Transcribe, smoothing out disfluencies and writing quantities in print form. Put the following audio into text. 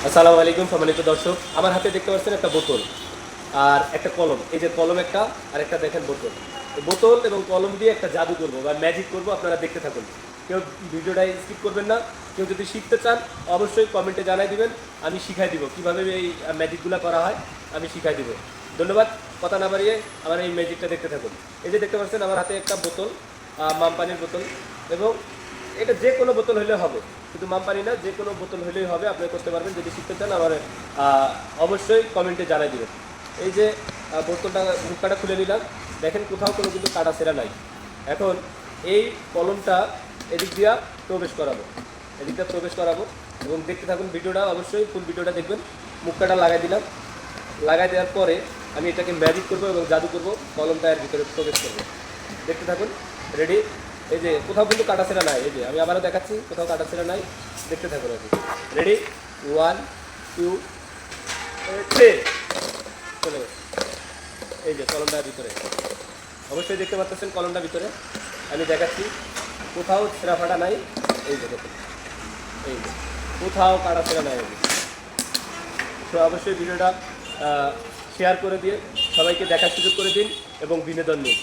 আসসালামু আলাইকুম সম্মানিত দর্শক, আমার হাতে দেখতে পাচ্ছেন একটা বোতল আর একটা কলম। এই যে কলম একটা আর একটা দেখেন বোতল। এই বোতল এবং কলম দিয়ে একটা জাদু করব বা ম্যাজিক করব, আপনারা দেখতে থাকুন। কেউ ভিডিওটা স্কিপ করবেন না। কেউ যদি শিখতে চান অবশ্যই কমেন্টে জানাই দিবেন, আমি শিখাই দিব কীভাবে এই ম্যাজিকগুলো করা হয়, আমি শিখাই দিব। ধন্যবাদ, কথা না বাড়িয়ে আমার এই ম্যাজিকটা দেখতে থাকুন। এই যে দেখতে পাচ্ছেন আমার হাতে একটা বোতল, মামপানির বোতল, এবং এটা যে কোনো বোতল হলে হবে, শুধু মামপানি না, যে কোনো বোতল হলেই হবে, আপনি করতে পারবেন। যদি শিখতে চান আমার অবশ্যই কমেন্টে জানাই দিবেন। এই যে বোতলটা মুখটা খুলে নিলাম, দেখেন কোথাও কোনো কিন্তু কাটা ছেঁড়া নাই। এখন এই কলমটা এদিক দিয়া প্রবেশ করাবো, এদিকটা প্রবেশ করাবো এবং দেখতে থাকুন ভিডিওটা, অবশ্যই ফুল ভিডিওটা দেখবেন। মুখটা লাগাই দিলাম, লাগাই দেওয়ার পরে আমি এটাকে ম্যাজিক করবো এবং জাদু করবো, কলমটা এর ভিতরে প্রবেশ করবো। দেখতে থাকুন, রেডি। এই যে কোথাও কিন্তু কাটাছেড়া নাই, এই যে আমি আবারও দেখাচ্ছি, কোথাও কাটাছেড়া নাই। দেখতে থাকুন, আর কি। রেডি, 1 2 3, চলে গেছে। এই যে কলমটার ভিতরে, অবশ্যই দেখতে পাচ্ছেন কলমটার ভিতরে, আমি দেখাচ্ছি কোথাও ছেঁড়া ফাটা নাই। এই যে দেখুন, এই যে কোথাও কাটাছেড়া নাই। তো অবশ্যই ভিডিওটা শেয়ার করে দিয়ে সবাইকে দেখার সুযোগ করে দিন এবং বিনোদন নিন।